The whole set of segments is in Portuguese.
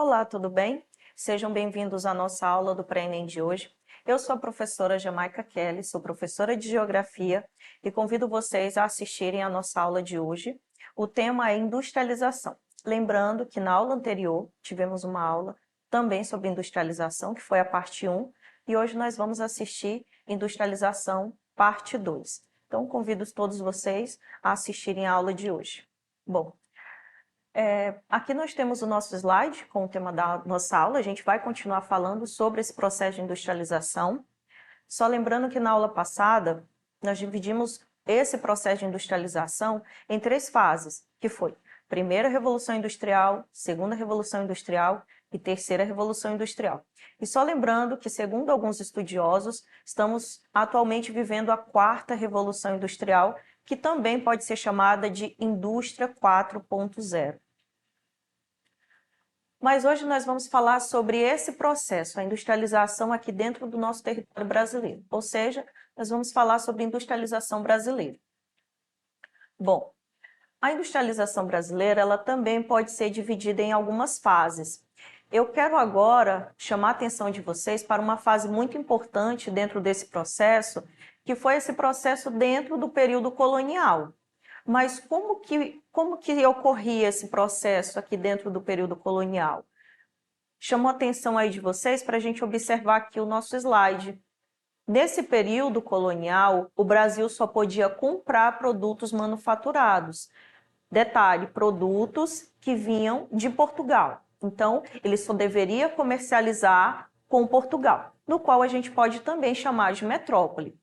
Olá, tudo bem? Sejam bem-vindos à nossa aula do Pré-ENEM de hoje. Eu sou a professora Jamaica Kelly, sou professora de Geografia e convido vocês a assistirem à nossa aula de hoje. O tema é industrialização. Lembrando que na aula anterior tivemos uma aula também sobre industrialização, que foi a parte 1, e hoje nós vamos assistir industrialização parte 2. Então, convido todos vocês a assistirem à aula de hoje. Bom, aqui nós temos o nosso slide com o tema da nossa aula. A gente vai continuar falando sobre esse processo de industrialização. Só lembrando que na aula passada nós dividimos esse processo de industrialização em 3 fases, que foi primeira Revolução Industrial, segunda Revolução Industrial e terceira Revolução Industrial. E só lembrando que, segundo alguns estudiosos, estamos atualmente vivendo a quarta Revolução Industrial, que também pode ser chamada de Indústria 4.0. Mas hoje nós vamos falar sobre esse processo, a industrialização aqui dentro do nosso território brasileiro. Ou seja, nós vamos falar sobre industrialização brasileira. Bom, a industrialização brasileira ela também pode ser dividida em algumas fases. Eu quero agora chamar a atenção de vocês para uma fase muito importante dentro desse processo, que foi esse processo dentro do período colonial. Mas como que ocorria esse processo aqui dentro do período colonial? Chamo a atenção aí de vocês para a gente observar aqui o nosso slide. Nesse período colonial, o Brasil só podia comprar produtos manufaturados. Detalhe, produtos que vinham de Portugal. Então, ele só deveria comercializar com Portugal, no qual a gente pode também chamar de metrópole.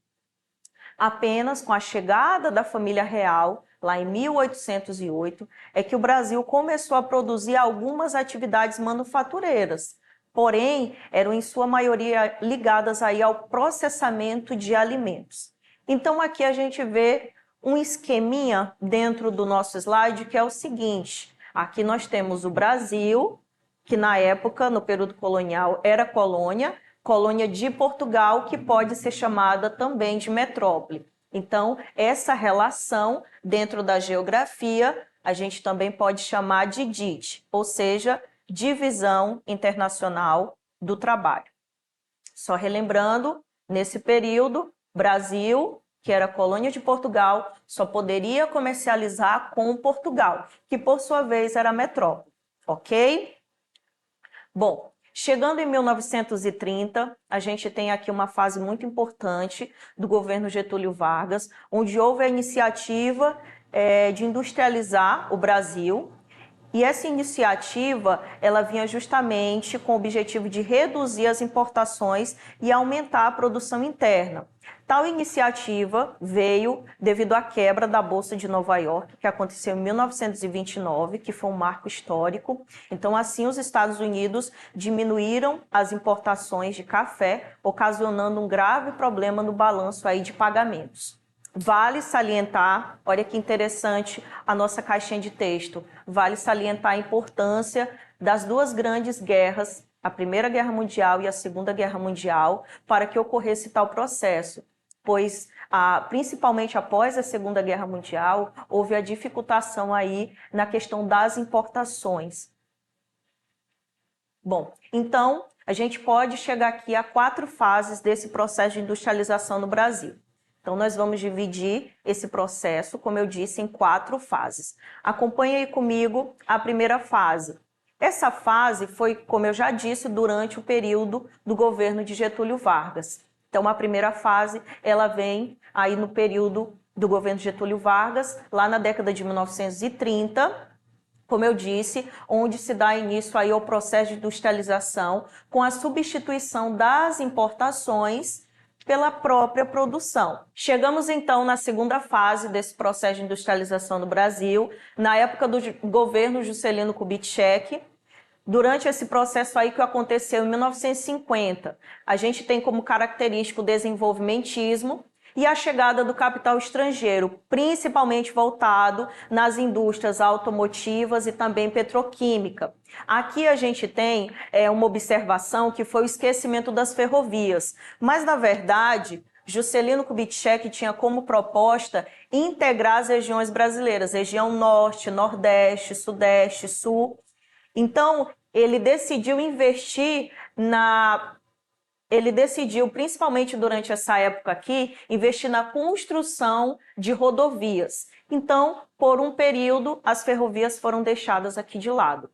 Apenas com a chegada da família real, lá em 1808, é que o Brasil começou a produzir algumas atividades manufatureiras, porém, eram em sua maioria ligadas aí ao processamento de alimentos. Então, aqui a gente vê um esqueminha dentro do nosso slide, que é o seguinte: aqui nós temos o Brasil, que na época, no período colonial, era colônia de Portugal, que pode ser chamada também de metrópole. Então, essa relação dentro da geografia, a gente também pode chamar de DIT, ou seja, Divisão Internacional do Trabalho. Só relembrando, nesse período, Brasil, que era colônia de Portugal, só poderia comercializar com Portugal, que por sua vez era metrópole, ok? Bom, chegando em 1930, a gente tem aqui uma fase muito importante do governo Getúlio Vargas, onde houve a iniciativa de industrializar o Brasil. E essa iniciativa, ela vinha justamente com o objetivo de reduzir as importações e aumentar a produção interna. Tal iniciativa veio devido à quebra da Bolsa de Nova York, que aconteceu em 1929, que foi um marco histórico. Então, assim, os Estados Unidos diminuíram as importações de café, ocasionando um grave problema no balanço aí de pagamentos. Vale salientar, olha que interessante a nossa caixinha de texto, vale salientar a importância das 2 grandes guerras, a Primeira Guerra Mundial e a Segunda Guerra Mundial, para que ocorresse tal processo, pois principalmente após a Segunda Guerra Mundial, houve a dificultação aí na questão das importações. Bom, então a gente pode chegar aqui a 4 fases desse processo de industrialização no Brasil. Então, nós vamos dividir esse processo, como eu disse, em 4 fases. Acompanhe aí comigo a primeira fase. Essa fase foi, como eu já disse, durante o período do governo de Getúlio Vargas. Então, a primeira fase, ela vem aí no período do governo de Getúlio Vargas, lá na década de 1930, como eu disse, onde se dá início aí ao processo de industrialização com a substituição das importações pela própria produção. Chegamos então na segunda fase desse processo de industrialização no Brasil, na época do governo Juscelino Kubitschek. Durante esse processo aí que aconteceu em 1950, a gente tem como característico o desenvolvimentismo e a chegada do capital estrangeiro, principalmente voltado nas indústrias automotivas e também petroquímica. Aqui a gente tem uma observação que foi o esquecimento das ferrovias, mas na verdade Juscelino Kubitschek tinha como proposta integrar as regiões brasileiras, região norte, nordeste, sudeste, sul. Então, ele decidiu investir Ele decidiu, principalmente durante essa época aqui, investir na construção de rodovias. Então, por um período, as ferrovias foram deixadas aqui de lado.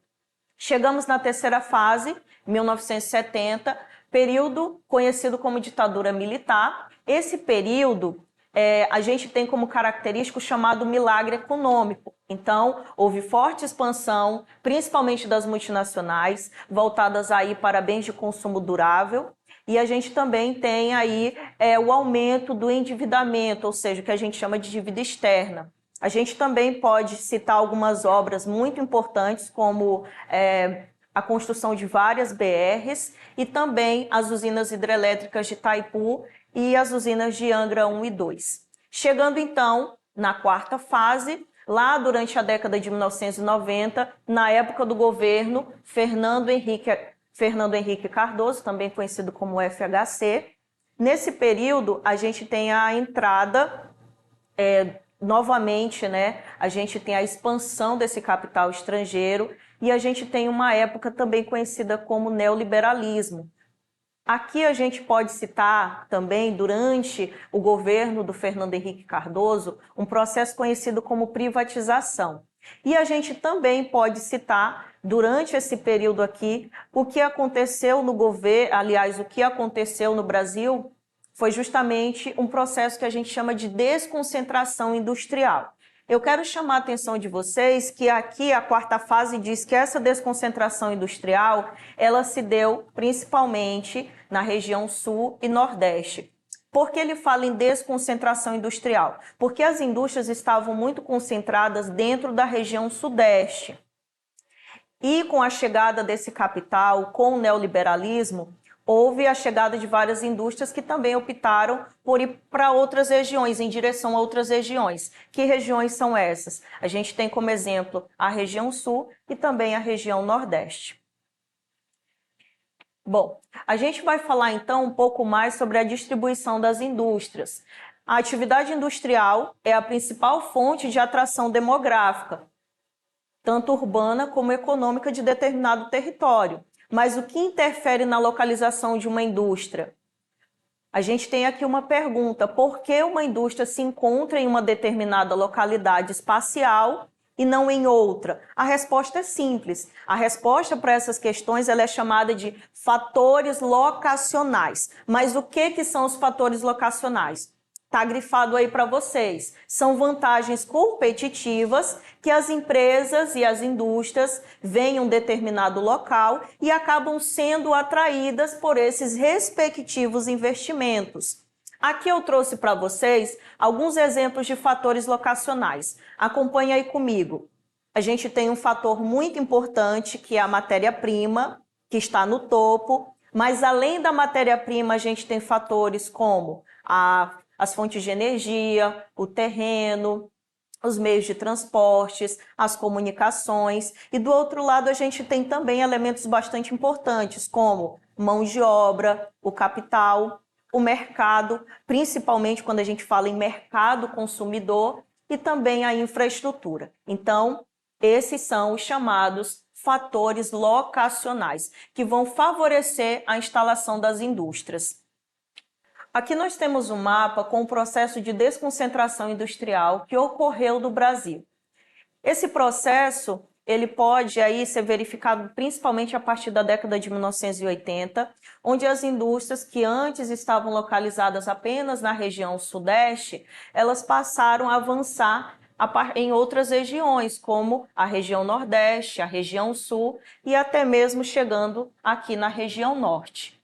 Chegamos na terceira fase, 1970, período conhecido como ditadura militar. Esse período a gente tem como característico chamado milagre econômico. Então, houve forte expansão, principalmente das multinacionais, voltadas aí para bens de consumo durável. E a gente também tem aí o aumento do endividamento, ou seja, o que a gente chama de dívida externa. A gente também pode citar algumas obras muito importantes, como a construção de várias BRs e também as usinas hidrelétricas de Itaipu e as usinas de Angra 1 e 2. Chegando então na quarta fase, lá durante a década de 1990, na época do governo Fernando Henrique Cardoso, também conhecido como FHC. Nesse período, a gente tem a entrada, novamente, né? A gente tem a expansão desse capital estrangeiro e a gente tem uma época também conhecida como neoliberalismo. Aqui a gente pode citar também, durante o governo do Fernando Henrique Cardoso, um processo conhecido como privatização. E a gente também pode citar, durante esse período aqui, o que aconteceu no governo, aliás, o que aconteceu no Brasil foi justamente um processo que a gente chama de desconcentração industrial. Eu quero chamar a atenção de vocês que aqui a quarta fase diz que essa desconcentração industrial, ela se deu principalmente na região sul e nordeste. Por que ele fala em desconcentração industrial? Porque as indústrias estavam muito concentradas dentro da região sudeste. E com a chegada desse capital, com o neoliberalismo, houve a chegada de várias indústrias que também optaram por ir para outras regiões, em direção a outras regiões. Que regiões são essas? A gente tem como exemplo a região sul e também a região nordeste. Bom, a gente vai falar então um pouco mais sobre a distribuição das indústrias. A atividade industrial é a principal fonte de atração demográfica, tanto urbana como econômica de determinado território. Mas o que interfere na localização de uma indústria? A gente tem aqui uma pergunta: por que uma indústria se encontra em uma determinada localidade espacial e não em outra? A resposta é simples. A resposta para essas questões ela é chamada de fatores locacionais. Mas o que são os fatores locacionais? Está grifado aí para vocês. São vantagens competitivas que as empresas e as indústrias veem em um determinado local e acabam sendo atraídas por esses respectivos investimentos. Aqui eu trouxe para vocês alguns exemplos de fatores locacionais. Acompanhe aí comigo. A gente tem um fator muito importante que é a matéria-prima, que está no topo, mas além da matéria-prima a gente tem fatores como as fontes de energia, o terreno, os meios de transportes, as comunicações. E do outro lado a gente tem também elementos bastante importantes, como mão de obra, o capital, o mercado, principalmente quando a gente fala em mercado consumidor, e também a infraestrutura. Então, esses são os chamados fatores locacionais, que vão favorecer a instalação das indústrias. Aqui nós temos um mapa com o processo de desconcentração industrial que ocorreu no Brasil. Esse processo ele pode aí ser verificado principalmente a partir da década de 1980, onde as indústrias que antes estavam localizadas apenas na região sudeste, elas passaram a avançar em outras regiões, como a região nordeste, a região sul e até mesmo chegando aqui na região norte.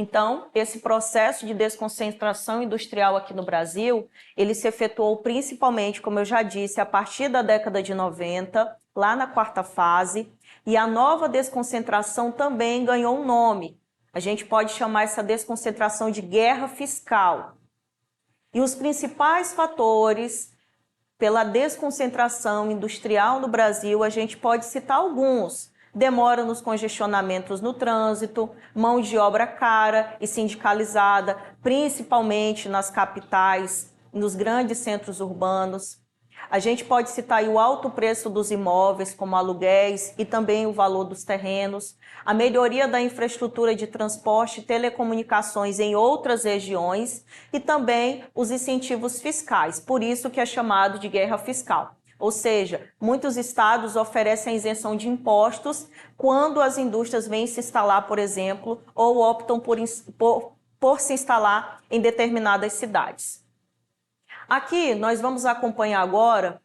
Então, esse processo de desconcentração industrial aqui no Brasil, ele se efetuou principalmente, como eu já disse, a partir da década de 90, lá na quarta fase, e a nova desconcentração também ganhou um nome. A gente pode chamar essa desconcentração de guerra fiscal. E os principais fatores pela desconcentração industrial no Brasil, a gente pode citar alguns: demora nos congestionamentos no trânsito, mão de obra cara e sindicalizada, principalmente nas capitais, nos grandes centros urbanos, A gente pode citar aí o alto preço dos imóveis, como aluguéis, e também o valor dos terrenos, a melhoria da infraestrutura de transporte e telecomunicações em outras regiões e também os incentivos fiscais, por isso que é chamado de guerra fiscal. Ou seja, muitos estados oferecem a isenção de impostos quando as indústrias vêm se instalar, por exemplo, ou optam por se instalar em determinadas cidades. Aqui nós vamos acompanhar agora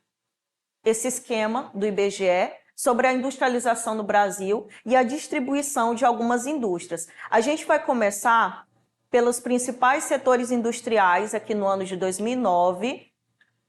esse esquema do IBGE sobre a industrialização no Brasil e a distribuição de algumas indústrias. A gente vai começar pelos principais setores industriais aqui no ano de 2009,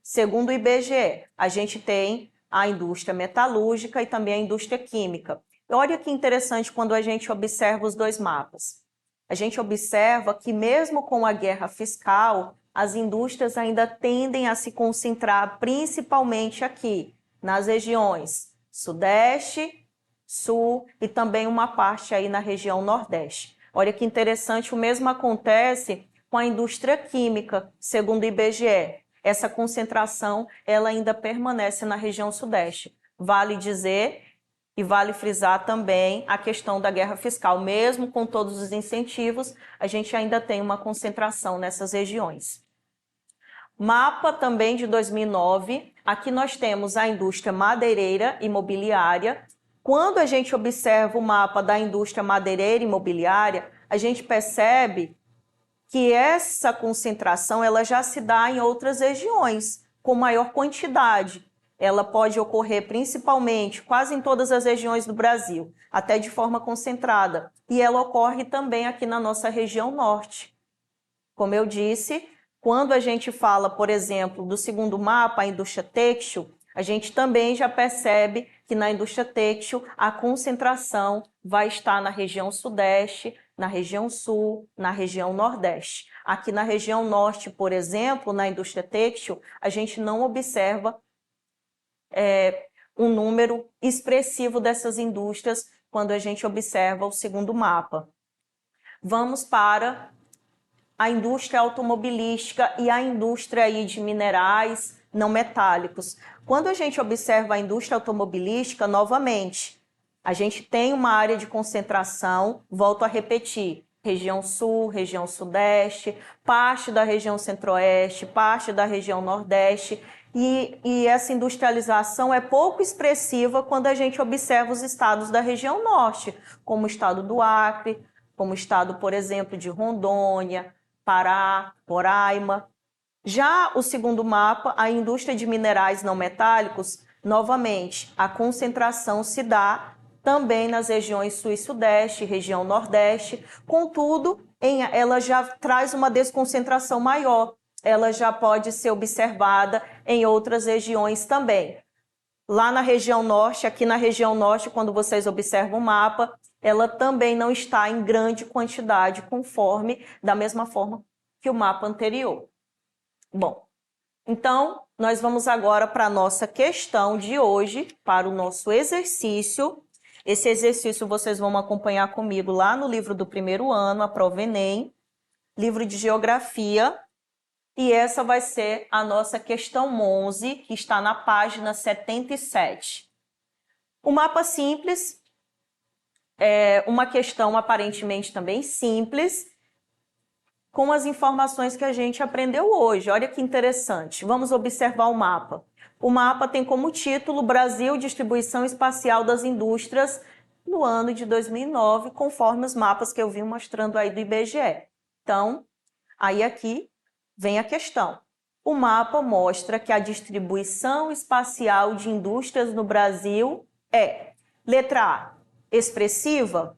segundo o IBGE. A gente tem a indústria metalúrgica e também a indústria química. Olha que interessante quando a gente observa os dois mapas. A gente observa que mesmo com a guerra fiscal, as indústrias ainda tendem a se concentrar principalmente aqui, nas regiões Sudeste, Sul e também uma parte aí na região Nordeste. Olha que interessante, o mesmo acontece com a indústria química, segundo o IBGE. Essa concentração ela ainda permanece na região Sudeste. Vale dizer e vale frisar também a questão da guerra fiscal. Mesmo com todos os incentivos, a gente ainda tem uma concentração nessas regiões. Mapa também de 2009, aqui nós temos a indústria madeireira e imobiliária. Quando a gente observa o mapa da indústria madeireira e imobiliária, a gente percebe que essa concentração ela já se dá em outras regiões, com maior quantidade. Ela pode ocorrer principalmente quase em todas as regiões do Brasil, até de forma concentrada. E ela ocorre também aqui na nossa região norte. Como eu disse, quando a gente fala, por exemplo, do segundo mapa, a indústria têxtil, a gente também já percebe que na indústria têxtil a concentração vai estar na região sudeste, na região sul, na região nordeste. Aqui na região norte, por exemplo, na indústria têxtil, a gente não observa um número expressivo dessas indústrias quando a gente observa o segundo mapa. Vamos para a indústria automobilística e a indústria aí de minerais não metálicos. Quando a gente observa a indústria automobilística, novamente, a gente tem uma área de concentração, volto a repetir, região sul, região sudeste, parte da região centro-oeste, parte da região nordeste, e essa industrialização é pouco expressiva quando a gente observa os estados da região norte, como o estado do Acre, como o estado, por exemplo, de Rondônia, Pará, Roraima. Já o segundo mapa, a indústria de minerais não metálicos, novamente, a concentração se dá também nas regiões sul e sudeste, região nordeste, contudo, ela já traz uma desconcentração maior, ela já pode ser observada em outras regiões também. Lá na região norte, aqui na região norte, quando vocês observam o mapa, ela também não está em grande quantidade, conforme, da mesma forma que o mapa anterior. Bom, então, nós vamos agora para a nossa questão de hoje, para o nosso exercício. Esse exercício vocês vão acompanhar comigo lá no livro do primeiro ano, a prova Enem, livro de Geografia, e essa vai ser a nossa questão 11, que está na página 77. O mapa simples é uma questão aparentemente também simples, com as informações que a gente aprendeu hoje. Olha que interessante. Vamos observar o mapa. O mapa tem como título Brasil, Distribuição Espacial das Indústrias no ano de 2009, conforme os mapas que eu vim mostrando aí do IBGE. Então, aí aqui vem a questão. O mapa mostra que a distribuição espacial de indústrias no Brasil é, letra A, expressiva.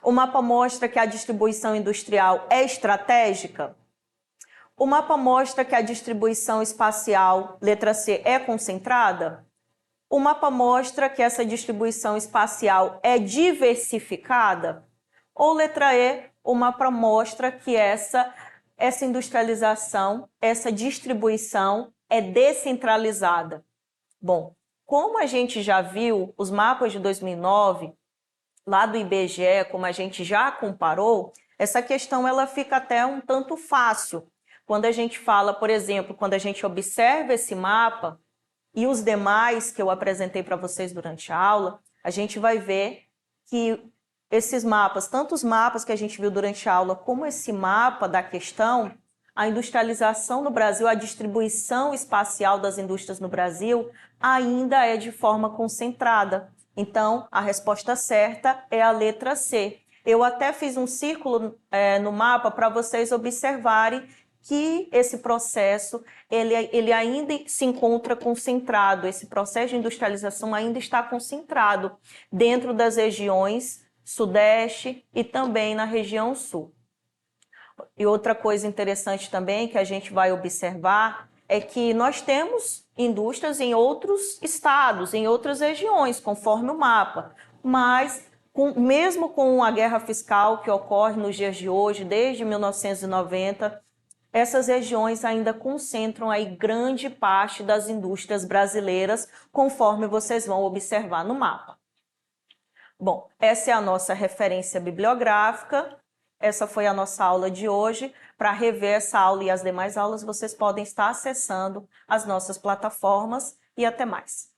O mapa mostra que a distribuição industrial é estratégica. O mapa mostra que a distribuição espacial, letra C, é concentrada. O mapa mostra que essa distribuição espacial é diversificada. Ou letra E, o mapa mostra que essa industrialização, essa distribuição é descentralizada. Bom, como a gente já viu os mapas de 2009, lá do IBGE, como a gente já comparou, essa questão ela fica até um tanto fácil, Quando a gente fala, por exemplo, quando a gente observa esse mapa e os demais que eu apresentei para vocês durante a aula, a gente vai ver que esses mapas, tanto os mapas que a gente viu durante a aula, como esse mapa da questão, a industrialização no Brasil, a distribuição espacial das indústrias no Brasil ainda é de forma concentrada. Então, a resposta certa é a letra C. Eu até fiz um círculo no mapa para vocês observarem que esse processo ele ainda se encontra concentrado, esse processo de industrialização ainda está concentrado dentro das regiões Sudeste e também na região Sul. E outra coisa interessante também que a gente vai observar é que nós temos indústrias em outros estados, em outras regiões, conforme o mapa, mas mesmo com a guerra fiscal que ocorre nos dias de hoje, desde 1990, essas regiões ainda concentram aí grande parte das indústrias brasileiras, conforme vocês vão observar no mapa. Bom, essa é a nossa referência bibliográfica, essa foi a nossa aula de hoje. Para rever essa aula e as demais aulas, vocês podem estar acessando as nossas plataformas e até mais.